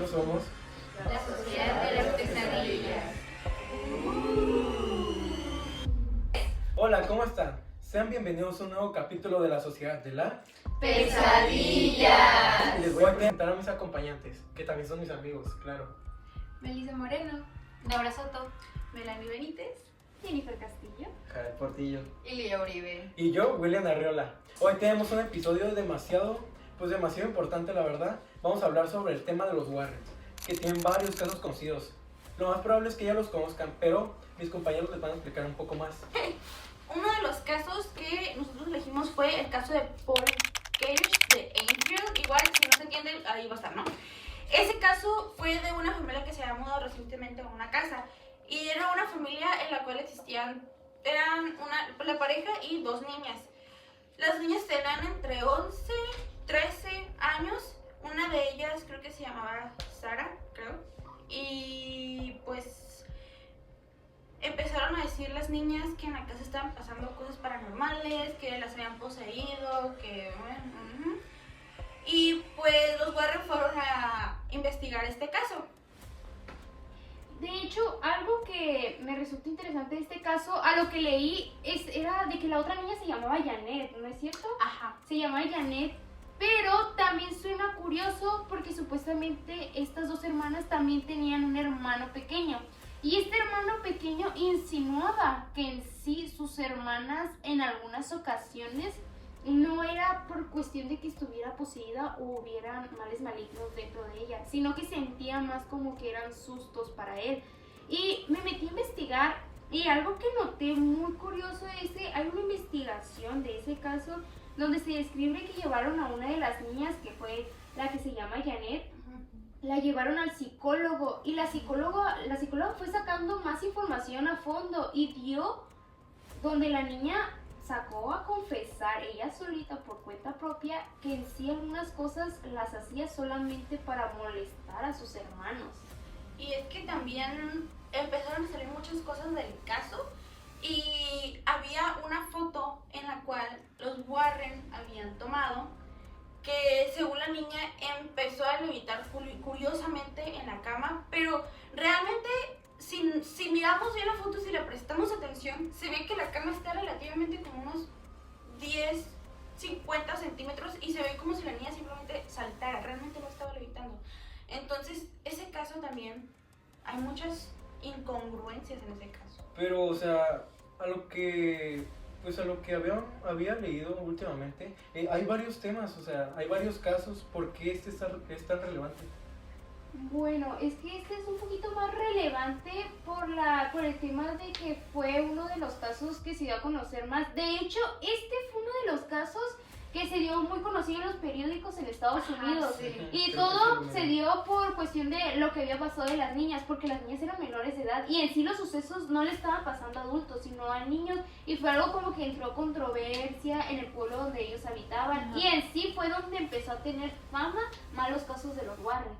nosotros somos La Sociedad de las Pesadillas. Hola, ¿cómo están? Sean bienvenidos a un nuevo capítulo de la Sociedad de la Pesadillas. Y les voy a presentar a mis acompañantes, que también son mis amigos, claro. Melissa Moreno, Laura Soto. Melanie Benítez, Jennifer Castillo, Jared Portillo. Y Lía Uribe. Y yo, William Arriola. Hoy tenemos un episodio demasiado importante, la verdad. Vamos a hablar sobre el tema de los Warrens, que tienen varios casos conocidos. Lo más probable es que ya los conozcan, pero mis compañeros les van a explicar un poco más. Uno de los casos que nosotros elegimos fue el caso de Paul Kearse de Enfield. Igual, si no se entiende, ahí va a estar, ¿no? Ese caso fue de una familia que se había mudado recientemente a una casa. Y era una familia en la cual eran la pareja y dos niñas. Las niñas tenían entre 11, 13 años. Una de ellas creo que se llamaba Sara, creo. Y pues empezaron a decir las niñas que en la casa estaban pasando cosas paranormales, que las habían poseído, que bueno. Y pues los Warren fueron a investigar este caso. De hecho, algo que me resulta interesante de este caso, a lo que leí, era de que la otra niña se llamaba Janet, ¿no es cierto? Ajá. Se llamaba Janet, pero también suena curioso porque supuestamente estas dos hermanas también tenían un hermano pequeño. Y este hermano pequeño insinuaba que en sí sus hermanas en algunas ocasiones no era por cuestión de que estuviera poseída o hubieran males malignos dentro de ella, sino que sentía más como que eran sustos para él. Y me metí a investigar y algo que noté muy curioso es que hay una investigación de ese caso donde se describe que llevaron a una de las niñas, que fue la que se llama Janet, la llevaron al psicólogo y la psicóloga fue sacando más información a fondo y dio donde la niña sacó a confesar ella solita por cuenta propia que en sí algunas cosas las hacía solamente para molestar a sus hermanos. Y es que también empezaron a salir muchas cosas del caso y había una foto en la cual los Warren habían tomado que según la niña empezó a levitar curiosamente en la cama, pero realmente si miramos bien la foto, si le prestamos atención, se ve que la cama está relativamente como unos 10, 50 centímetros y se ve como si la niña simplemente saltara, realmente no estaba levitando. Entonces, ese caso también, hay muchas incongruencias en ese caso. Pero, o sea, a lo que había leído últimamente, hay varios temas, o sea, hay varios casos. ¿Por qué este es tan relevante? Bueno, es que este es un poquito más relevante por el tema de que fue uno de los casos que se dio a conocer más. De hecho, este fue uno de los casos que se dio muy conocido en los periódicos en Estados Unidos. Sí. Y Sí, todo sí, se dio por cuestión de lo que había pasado de las niñas, porque las niñas eran menores de edad y en sí los sucesos no le estaban pasando a adultos, sino a niños, y fue algo como que entró controversia en el pueblo donde ellos habitaban. Y en sí fue donde empezó a tener fama malos casos de los Warren.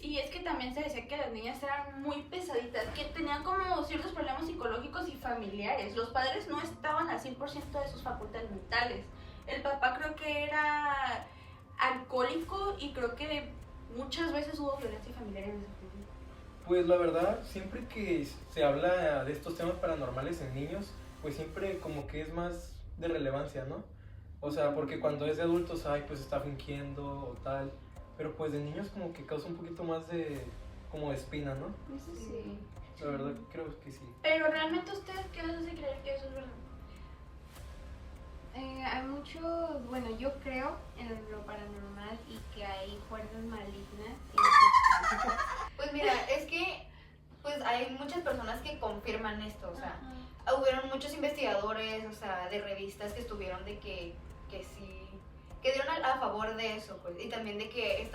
Y es que también se decía que las niñas eran muy pesaditas, que tenían como ciertos problemas psicológicos y familiares. Los padres no estaban al 100% de sus facultades mentales. El papá creo que era alcohólico y creo que muchas veces hubo violencia familiar en esa familia. Pues la verdad, siempre que se habla de estos temas paranormales en niños, pues siempre como que es más de relevancia, ¿no? O sea, porque cuando es de adultos, pues está fingiendo o tal. Pero pues de niños como que causa un poquito más como de espina, ¿no? Eso sí. La verdad, creo que sí. Pero realmente ustedes, ¿qué les hace creer que eso es verdad? Hay mucho, bueno, yo creo en lo paranormal y que hay fuerzas malignas. Pues mira, es que pues hay muchas personas que confirman esto, o sea, hubieron muchos investigadores, o sea, de revistas que estuvieron de que sí, que dieron a favor de eso, pues, y también de que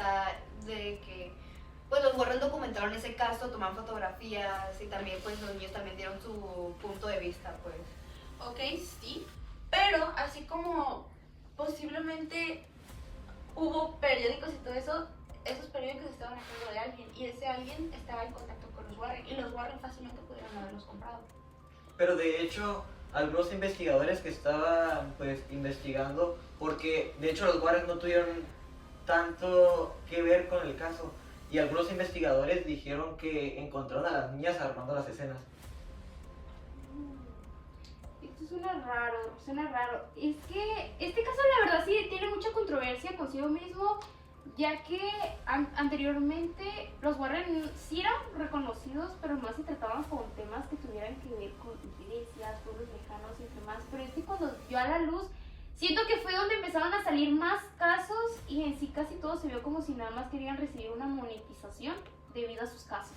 pues los Warren documentaron ese caso, tomaron fotografías y también pues los niños también dieron su punto de vista, pues. Ok, sí, pero así como posiblemente hubo periódicos y todo eso, esos periódicos estaban a cargo de alguien y ese alguien estaba en contacto con los Warren y los Warren fácilmente pudieron haberlos comprado. Pero de hecho, algunos investigadores que estaban pues investigando, porque de hecho los Warren no tuvieron tanto que ver con el caso, y algunos investigadores dijeron que encontraron a las niñas armando las escenas. Esto suena raro. Es que este caso la verdad sí tiene mucha controversia consigo mismo, ya que anteriormente los Warren sí eran reconocidos, pero más se trataban con temas que tuvieran que ver con iglesias, pueblos lejanos y demás. Pero es que cuando dio a la luz, siento que fue donde empezaron a salir más casos y en sí casi todo se vio como si nada más querían recibir una monetización debido a sus casos.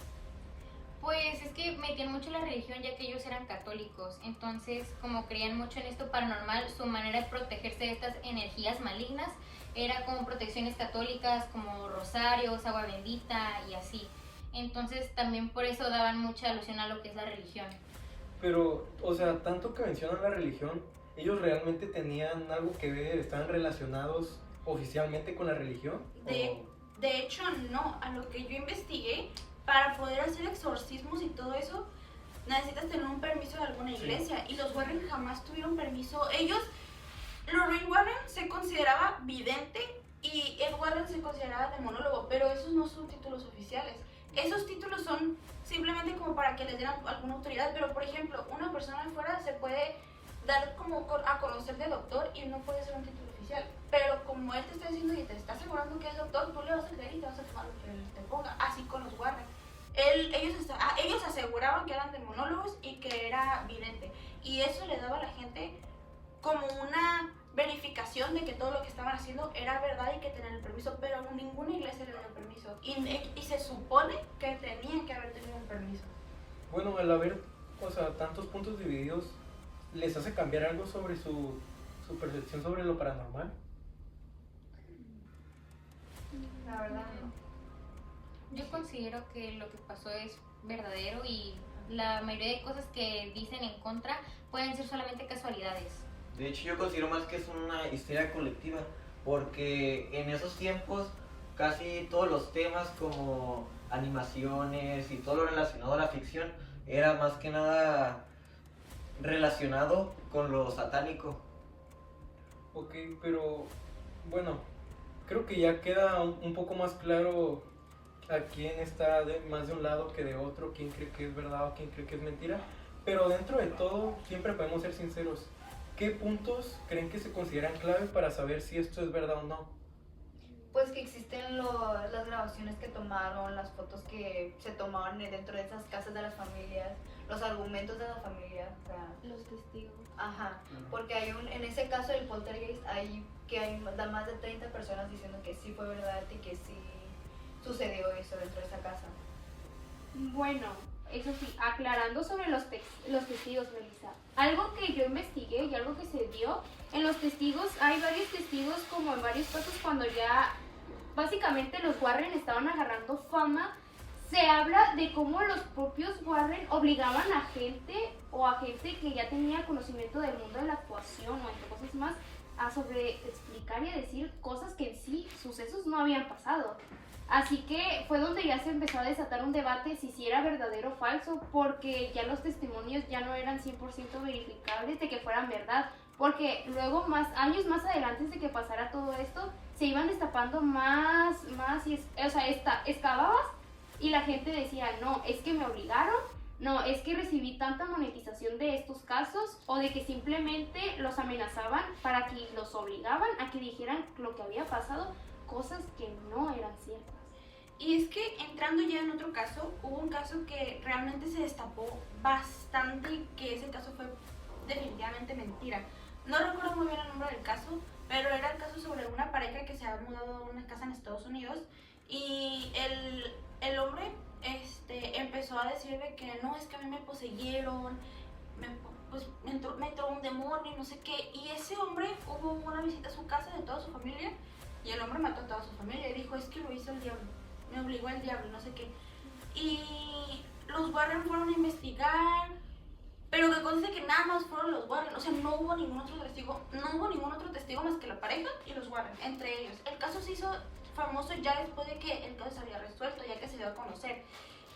Pues es que metían mucho la religión ya que ellos eran católicos, entonces como creían mucho en esto paranormal, su manera de protegerse de estas energías malignas era con protecciones católicas como rosarios, agua bendita y así. Entonces también por eso daban mucha alusión a lo que es la religión. Pero, o sea, tanto que mencionan la religión, ¿ellos realmente tenían algo que ver? ¿Estaban relacionados oficialmente con la religión? De hecho, no. A lo que yo investigué, para poder hacer exorcismos y todo eso, necesitas tener un permiso de alguna iglesia. Sí. Y los Warren jamás tuvieron permiso. Lorraine Warren se consideraba vidente y Ed Warren se consideraba demonólogo, pero esos no son títulos oficiales. Esos títulos son simplemente como para que les dieran alguna autoridad, pero por ejemplo, una persona afuera se puede dar como a conocer de doctor y no puede ser un título oficial, pero como él te está diciendo y te está asegurando que es doctor, tú le vas a creer y te vas a tomar lo que él te ponga, así con los Warren. Ellos aseguraban que eran demonólogos y que era vidente, y eso le daba a la gente como una verificación de que todo lo que estaban haciendo era verdad y que tenían el permiso, pero ninguna iglesia le dio el permiso, y se supone que tenían que haber tenido un permiso. Bueno, al haber, o sea, tantos puntos divididos, ¿les hace cambiar algo sobre su percepción sobre lo paranormal? La verdad no. Yo considero que lo que pasó es verdadero y la mayoría de cosas que dicen en contra pueden ser solamente casualidades. De hecho, yo considero más que es una histeria colectiva, porque en esos tiempos casi todos los temas como animaciones y todo lo relacionado a la ficción era más que nada relacionado con lo satánico. Ok, pero bueno, creo que ya queda un poco más claro a quién está más de un lado que de otro, quién cree que es verdad o quién cree que es mentira, pero dentro de todo siempre podemos ser sinceros. ¿Qué puntos creen que se consideran clave para saber si esto es verdad o no? Pues que existen las grabaciones que tomaron, las fotos que se tomaron dentro de esas casas de las familias, los argumentos de la familia, o sea, Los testigos. ajá, porque en ese caso del poltergeist hay más de 30 personas diciendo que sí fue verdad y que sí sucedió eso dentro de esa casa. Bueno, eso sí, aclarando sobre los testigos, Melissa. Algo que yo investigué y algo que se dio, en los testigos hay varios testigos, como en varios casos cuando ya básicamente los Warren estaban agarrando fama, se habla de cómo los propios Warren obligaban a gente que ya tenía conocimiento del mundo de la actuación o entre cosas más, a explicar y a decir cosas que en sí, sucesos no habían pasado. Así que fue donde ya se empezó a desatar un debate si era verdadero o falso, porque ya los testimonios ya no eran 100% verificables de que fueran verdad, porque luego años más adelante de que pasara todo esto, se iban destapando más, excavabas y la gente decía, no, es que me obligaron, no, es que recibí tanta monetización de estos casos, o de que simplemente los amenazaban para que los obligaban a que dijeran lo que había pasado, cosas que no eran ciertas. Y es que entrando ya en otro caso, hubo un caso que realmente se destapó bastante y que ese caso fue definitivamente mentira. No recuerdo muy bien el nombre del caso, pero era el caso sobre una pareja que se había mudado a una casa en Estados Unidos y el hombre empezó a decir de que no, es que a mí me poseyeron, me entró un demonio y no sé qué. Y ese hombre, hubo una visita a su casa de toda su familia y el hombre mató a toda su familia y dijo, es que lo hizo el diablo, me obligó el diablo, no sé qué. Y los Warren fueron a investigar, pero que conste que nada más fueron los Warren, o sea, no hubo ningún otro testigo más que la pareja y los Warren, entre ellos. El caso se hizo famoso ya después de que el caso se había resuelto, ya que se dio a conocer.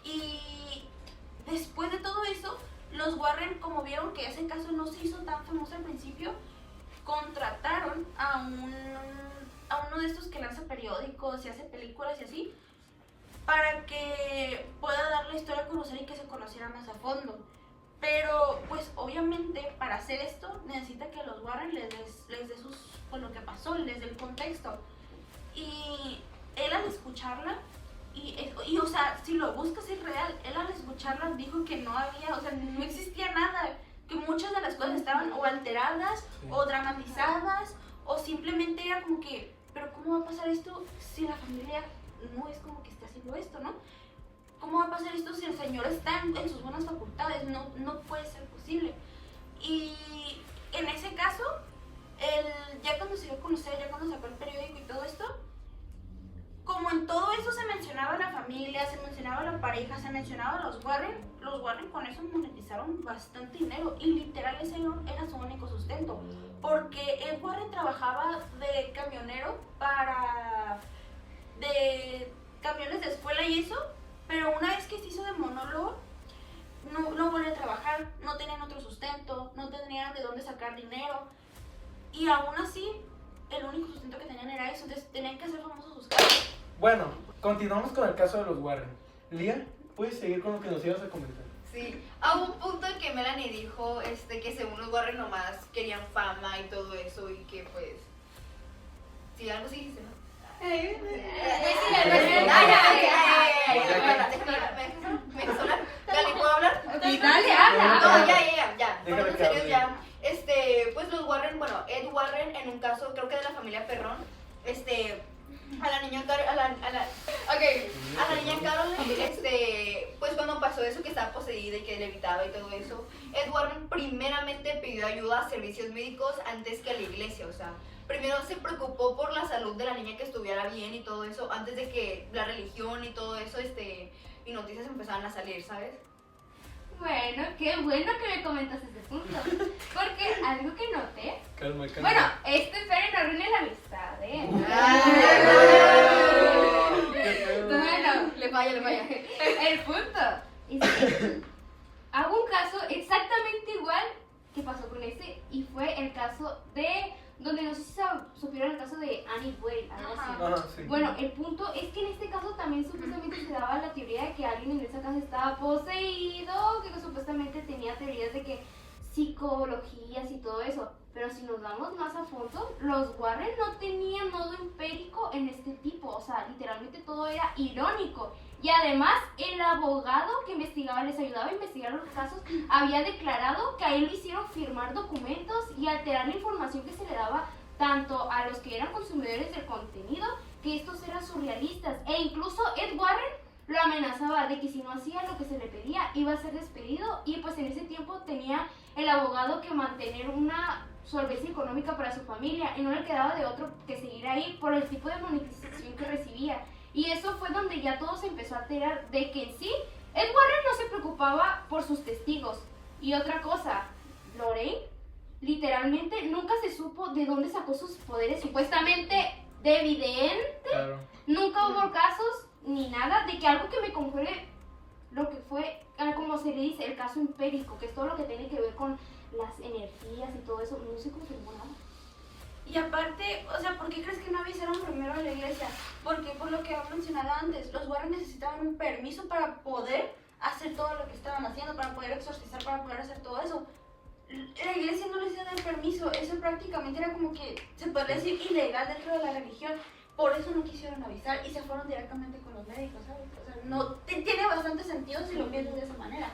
Y después de todo eso, los Warren, como vieron que ese caso no se hizo tan famoso al principio, contrataron a uno de estos que lanza periódicos y hace películas y así, para que pueda dar la historia a conocer y que se conociera más a fondo. Pero, pues, obviamente, para hacer esto, necesita que los Warren les dé pues, lo que pasó, les dé el contexto. Y él al escucharla, y, o sea, si lo buscas es real, él al escucharla dijo que no había, o sea, no existía nada, que muchas de las cosas estaban o alteradas, o dramatizadas, o simplemente era como que, pero ¿cómo va a pasar esto si la familia no es como que está haciendo esto, no? ¿Cómo va a pasar esto si el señor está en sus buenas facultades? No puede ser posible. Y en ese caso, ya cuando se dio a conocer, ya cuando sacó el periódico y todo esto, como en todo eso se mencionaba la familia, se mencionaba la pareja, se mencionaba los Warren con eso monetizaron bastante dinero y literal ese era su único sustento. Porque Ed Warren trabajaba de camionero de camiones de escuela y eso, pero una vez que se hizo de monólogo, no volvió a trabajar, no tenían otro sustento, no tenían de dónde sacar dinero. Y aún así, el único sustento que tenían era eso, entonces tenían que hacer famosos sus casos. Bueno, continuamos con el caso de los Warren. Lía, ¿puedes seguir con lo que nos ibas a comentar? Sí, a un punto en que Melanie dijo que según los Warren nomás querían fama y todo eso y que pues... Sí, algo sí dice, ¿no? ¿Puedo hablar? Y dale, habla. No, ya. Déjame Bueno, en que serio, hable. ya. Pues los Warren, bueno, Ed Warren, en un caso, creo que de la familia Perrón, a la niña Caroline, pues cuando pasó eso que estaba poseída y que levitaba y todo eso, Ed Warren primeramente pidió ayuda a servicios médicos antes que a la iglesia, o sea, primero se preocupó por la salud de la niña, que estuviera bien y todo eso, antes de que la religión y todo eso, y noticias empezaran a salir, ¿sabes? Bueno, qué bueno que me comentas ese punto. Porque algo que noté. Calma. Bueno, espero no arruine la amistad, ¿eh? Bueno, Le falla. el punto es que hago un caso exactamente igual que pasó con este, y fue el caso de, donde no sé si supieron el caso de Annie Boyle, algo así. Ajá, sí. Bueno, el punto es que en este caso también supuestamente se daba la teoría de que alguien en esa casa estaba poseído, que supuestamente tenía teorías de que psicologías y todo eso. Pero si nos vamos más a fondo, los Warren no tenían modo empírico en este tipo, o sea, literalmente todo era irónico. Y además, el abogado que investigaba, les ayudaba a investigar los casos, había declarado que a él le hicieron firmar documentos y alterar la información que se le daba tanto a los que eran consumidores del contenido, que estos eran surrealistas. E incluso Ed Warren lo amenazaba de que si no hacía lo que se le pedía, iba a ser despedido. Y pues en ese tiempo tenía el abogado que mantener una solvencia económica para su familia, y no le quedaba de otro que seguir ahí por el tipo de monetización que recibía. Y eso fue donde ya todo se empezó a alterar, de que en sí, Ed Warren no se preocupaba por sus testigos. Y otra cosa, Lorraine, literalmente nunca se supo de dónde sacó sus poderes supuestamente de vidente. Claro. Nunca hubo casos ni nada de que algo que me confiere lo que fue, como se le dice, el caso empírico, que es todo lo que tiene que ver con las energías y todo eso. No se confirmó nada. Y aparte, o sea, ¿por qué crees que no avisaron primero a la iglesia? Porque por lo que he mencionado antes, los Warren necesitaban un permiso para poder hacer todo lo que estaban haciendo, para poder exorcizar, para poder hacer todo eso. La iglesia no les iba a dar permiso, eso prácticamente era como que, se podría decir, ilegal dentro de la religión. Por eso no quisieron avisar y se fueron directamente con los médicos, ¿sabes? O sea, no, tiene bastante sentido si lo piensas de esa manera.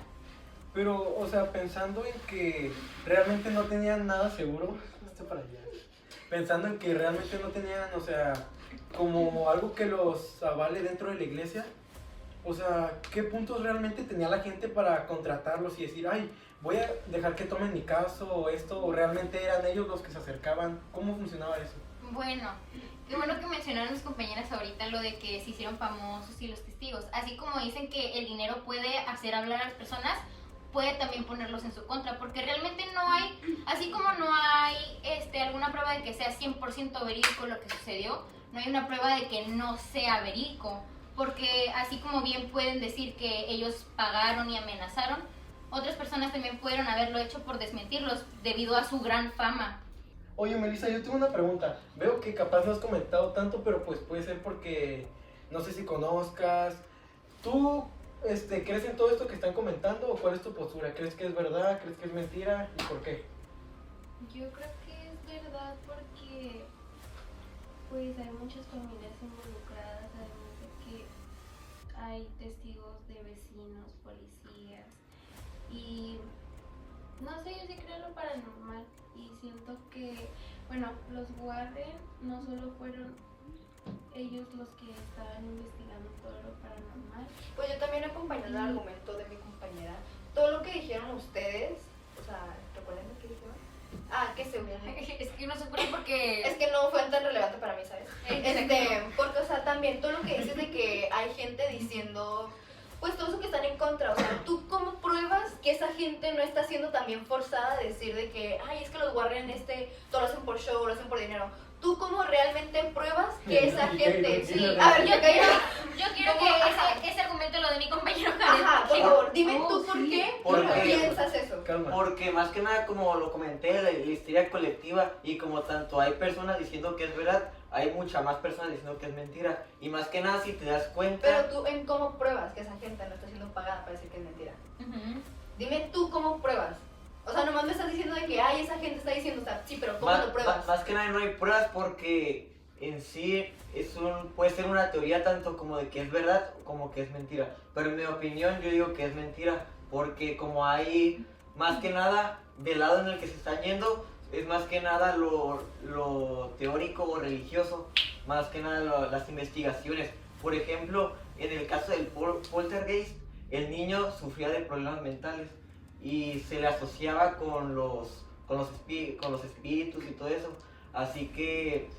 Pero, o sea, pensando en que realmente no tenían nada seguro, para allá. Pensando en que realmente no tenían, o sea, como algo que los avale dentro de la iglesia, o sea, ¿qué puntos realmente tenía la gente para contratarlos y decir, ay, voy a dejar que tomen mi caso o esto, o realmente eran ellos los que se acercaban? ¿Cómo funcionaba eso? Bueno, qué bueno que mencionaron mis compañeras ahorita lo de que se hicieron famosos y los testigos. Así como dicen que el dinero puede hacer hablar a las personas, puede también ponerlos en su contra, porque realmente no hay, así como no hay alguna prueba de que sea 100% verídico lo que sucedió, no hay una prueba de que no sea verídico, porque así como bien pueden decir que ellos pagaron y amenazaron, otras personas también pudieron haberlo hecho por desmentirlos debido a su gran fama. Oye, Melissa, yo tengo una pregunta. Veo que capaz no has comentado tanto, pero pues puede ser porque no sé si conozcas ¿Tú crees en todo esto que están comentando o cuál es tu postura? ¿Crees que es verdad? ¿Crees que es mentira? ¿Y por qué? Yo creo que es verdad porque pues hay muchas familias involucradas, además de que hay testigos de vecinos, policías y no sé, yo sí creo en lo paranormal y siento que, bueno, los Warren no solo fueron ellos los que estaban investigando todo lo paranormal. Pues yo también acompañé el argumento de mi compañera. Todo lo que dijeron ustedes, o sea, ¿recuerdan lo que dijeron? Que se Es que no se puede porque... Es que no fue tan relevante para mí, ¿sabes? Porque, o sea, también todo lo que dices de que hay gente diciendo, pues todo eso que están en contra, o sea, ¿tú cómo pruebas que esa gente no está siendo también forzada a decir de que, ay, es que los Warren todo lo hacen por show, lo hacen por dinero? ¿Tú cómo realmente pruebas que esa gente... Sí, a ver, yo quiero que ese argumento lo de mi compañero Jared. Ajá, por favor, dime tú por sí. qué Porque- piensas eso. Calma. Porque más que nada, como lo comenté, la histeria colectiva, y como tanto hay personas diciendo que es verdad, hay muchas más personas diciendo que es mentira. Y más que nada, si te das cuenta... Pero tú, ¿en cómo pruebas que esa gente no está siendo pagada para decir que es mentira? Ujú. Dime tú cómo pruebas. O sea, nomás me estás diciendo de que, ay, esa gente está diciendo, o sea, sí, pero ¿cómo lo pruebas? Más que nada no hay pruebas porque en sí puede ser una teoría tanto como de que es verdad como que es mentira. Pero en mi opinión yo digo que es mentira porque como hay más que nada del lado en el que se están yendo, es más que nada lo teórico o religioso, más que nada las investigaciones. Por ejemplo, en el caso del poltergeist, el niño sufría de problemas mentales y se le asociaba con los espíritus y todo eso. Así que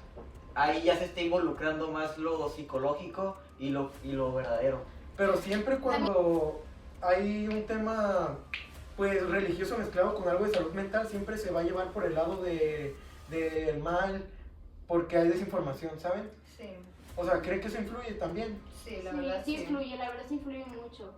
ahí ya se está involucrando más lo psicológico y lo verdadero. Pero siempre cuando hay un tema pues religioso mezclado con algo de salud mental, siempre se va a llevar por el lado del mal, porque hay desinformación, ¿saben? Sí, O sea, ¿cree que eso influye también? sí, la verdad Sí influye, la verdad sí influye mucho.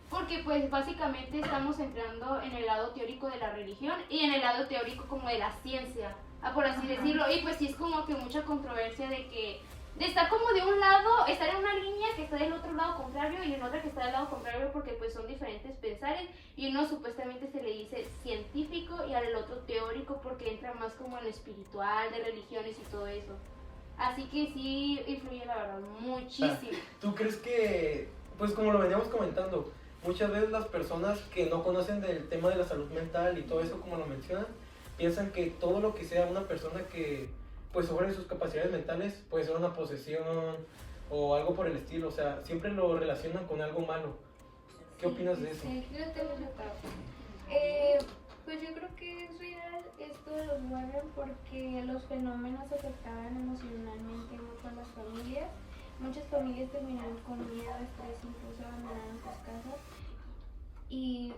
Porque pues básicamente estamos entrando en el lado teórico de la religión y en el lado teórico como de la ciencia, por así decirlo. Y pues sí es como que mucha controversia de estar como de un lado, estar en una línea que está del otro lado contrario y en otra que está del lado contrario porque pues son diferentes pensares y uno supuestamente se le dice científico y al otro teórico porque entra más como en lo espiritual, de religiones y todo eso. Así que sí influye la verdad muchísimo. ¿Tú crees que, pues como lo veníamos comentando, muchas veces las personas que no conocen del tema de la salud mental y todo eso como lo mencionan, piensan que todo lo que sea una persona que pues sobre sus capacidades mentales puede ser una posesión o algo por el estilo, o sea, siempre lo relacionan con algo malo? ¿Qué opinas de eso? Sí, yo te lo notaba. Pues yo creo que es real esto de los Warren porque los fenómenos afectaban emocionalmente mucho a las familias. Muchas familias terminaron con miedo, estrés, incluso abandonaron sus casas. ¿Y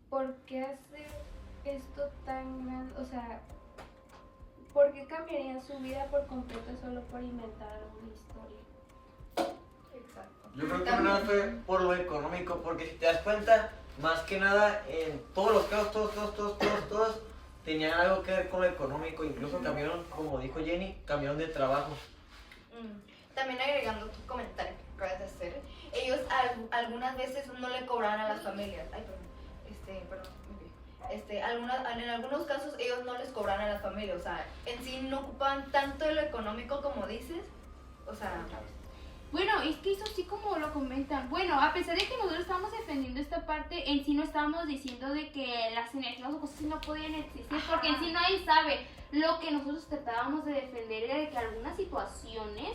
por qué hacer esto tan grande? O sea, ¿por qué cambiarían su vida por completo solo por inventar alguna historia? Exacto. Yo creo que no fue por lo económico, porque si te das cuenta, más que nada en todos los casos, todos tenían algo que ver con lo económico. Incluso cambiaron, como dijo Jenny, cambiaron de trabajo. También agregando tu comentario que acabas de hacer, ellos algunas veces no le cobraban a las familias. Ay, perdón. En algunos casos ellos no les cobraban a las familias, o sea, en sí no ocupaban tanto de lo económico como dices, o sea... Bueno, es que eso sí como lo comentan. Bueno, a pesar de que nosotros estamos defendiendo esta parte, en sí no estamos diciendo de que las energías o cosas así no podían existir, porque en sí nadie sabe. Lo que nosotros tratábamos de defender era de que algunas situaciones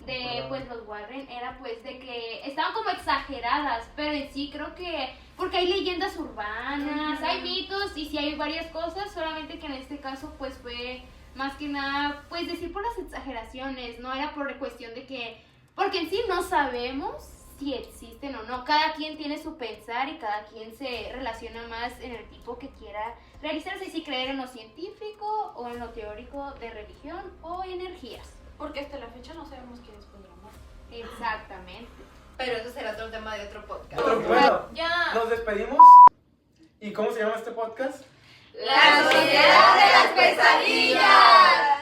de pues los Warren era pues de que estaban como exageradas, pero en sí creo que porque hay leyendas urbanas, hay mitos y sí hay varias cosas, solamente que en este caso pues fue más que nada pues decir por las exageraciones, no era por cuestión de que, porque en sí no sabemos si existen o no, cada quien tiene su pensar y cada quien se relaciona más en el tipo que quiera realizarse, si creer en lo científico o en lo teórico de religión o energías. Porque hasta la fecha no sabemos quién es Podramar. Exactamente. Pero eso será otro tema de otro podcast. Bueno, Ya. nos despedimos. ¿Y cómo se llama este podcast? La sociedad de las pesadillas.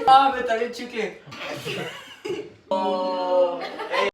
Ah, me trae el chicle. Oh.